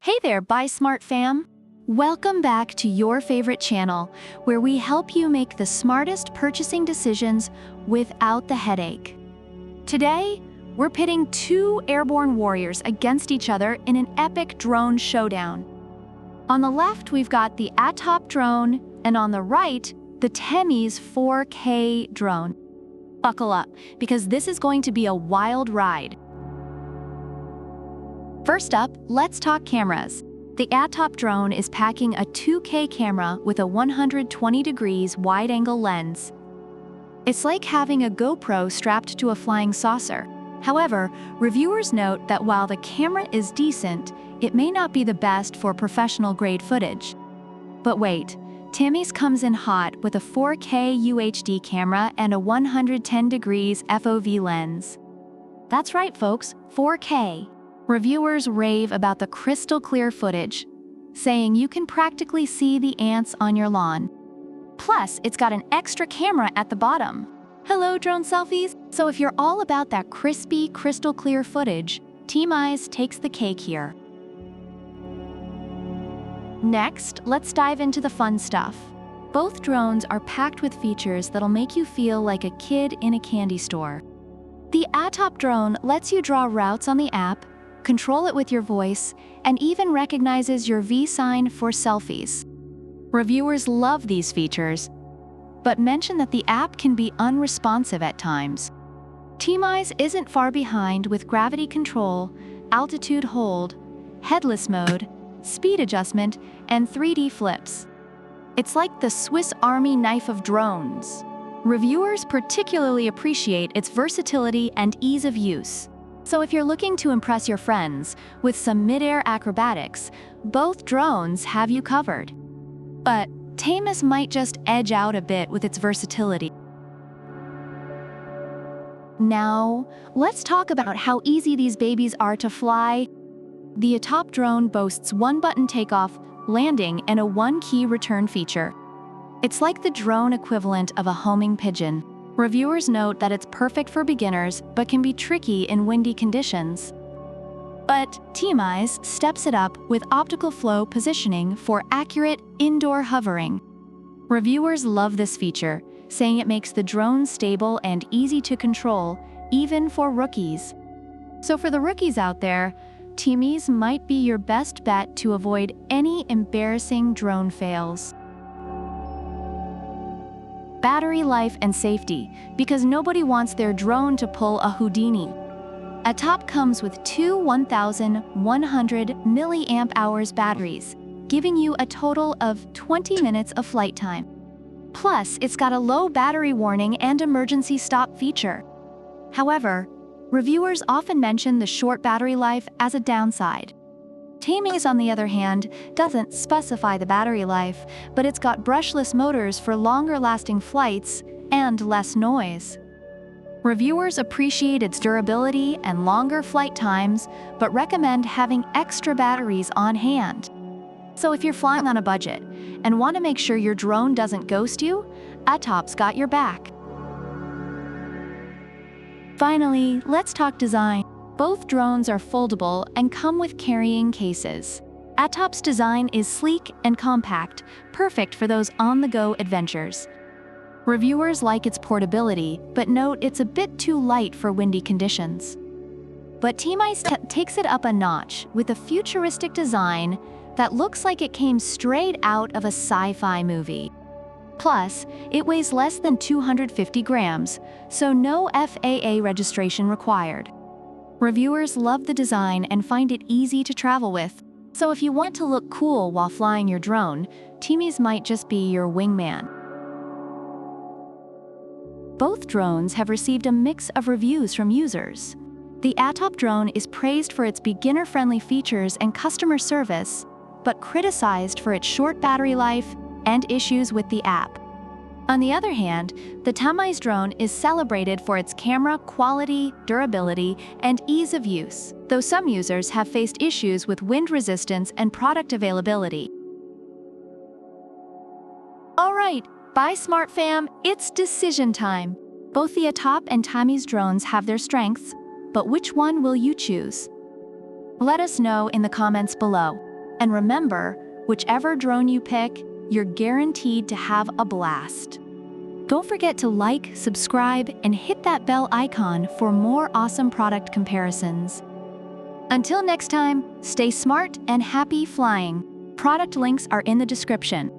Hey there, Buy Smart fam! Welcome back to your favorite channel, where we help you make the smartest purchasing decisions without the headache. Today, we're pitting two airborne warriors against each other in an epic drone showdown. On the left, we've got the ATTOP drone, and on the right, the Temi's 4K drone. Buckle up, because this is going to be a wild ride. First up, let's talk cameras. The ATTOP drone is packing a 2K camera with a 120 degrees wide-angle lens. It's like having a GoPro strapped to a flying saucer. However, reviewers note that while the camera is decent, it may not be the best for professional-grade footage. But wait, Temi's comes in hot with a 4K UHD camera and a 110 degrees FOV lens. That's right, folks, 4K. Reviewers rave about the crystal-clear footage, saying you can practically see the ants on your lawn. Plus, it's got an extra camera at the bottom. Hello, drone selfies! So if you're all about that crispy, crystal-clear footage, Temi's takes the cake here. Next, let's dive into the fun stuff. Both drones are packed with features that'll make you feel like a kid in a candy store. The ATTOP drone lets you draw routes on the app, control it with your voice, and even recognizes your V sign for selfies. Reviewers love these features, but mention that the app can be unresponsive at times. Temi's isn't far behind with gravity control, altitude hold, headless mode, speed adjustment, and 3D flips. It's like the Swiss Army knife of drones. Reviewers particularly appreciate its versatility and ease of use. So if you're looking to impress your friends with some mid-air acrobatics, both drones have you covered. But Temi's might just edge out a bit with its versatility. Now, let's talk about how easy these babies are to fly. The ATTOP drone boasts one-button takeoff, landing, and a one-key return feature. It's like the drone equivalent of a homing pigeon. Reviewers note that it's perfect for beginners, but can be tricky in windy conditions. But Temi's steps it up with optical flow positioning for accurate indoor hovering. Reviewers love this feature, saying it makes the drone stable and easy to control, even for rookies. So for the rookies out there, Temi's might be your best bet to avoid any embarrassing drone fails. Battery life and safety, because nobody wants their drone to pull a Houdini. ATTOP comes with two 1,100 mAh batteries, giving you a total of 20 minutes of flight time. Plus, it's got a low battery warning and emergency stop feature. However, reviewers often mention the short battery life as a downside. Temi's, on the other hand, doesn't specify the battery life, but it's got brushless motors for longer-lasting flights and less noise. Reviewers appreciate its durability and longer flight times, but recommend having extra batteries on hand. So if you're flying on a budget and want to make sure your drone doesn't ghost you, ATTOP's got your back. Finally, let's talk design. Both drones are foldable and come with carrying cases. ATTOP's design is sleek and compact, perfect for those on-the-go adventures. Reviewers like its portability, but note it's a bit too light for windy conditions. But Temi's takes it up a notch with a futuristic design that looks like it came straight out of a sci-fi movie. Plus, it weighs less than 250 grams, so no FAA registration required. Reviewers love the design and find it easy to travel with. So if you want to look cool while flying your drone, Temi's might just be your wingman. Both drones have received a mix of reviews from users. The ATTOP drone is praised for its beginner-friendly features and customer service, but criticized for its short battery life and issues with the app. On the other hand, the Temi's drone is celebrated for its camera quality, durability, and ease of use, though some users have faced issues with wind resistance and product availability. All right, Buy Smart fam, it's decision time. Both the ATTOP and Temi's drones have their strengths, but which one will you choose? Let us know in the comments below. And remember, whichever drone you pick, you're guaranteed to have a blast. Don't forget to like, subscribe, and hit that bell icon for more awesome product comparisons. Until next time, stay smart and happy flying. Product links are in the description.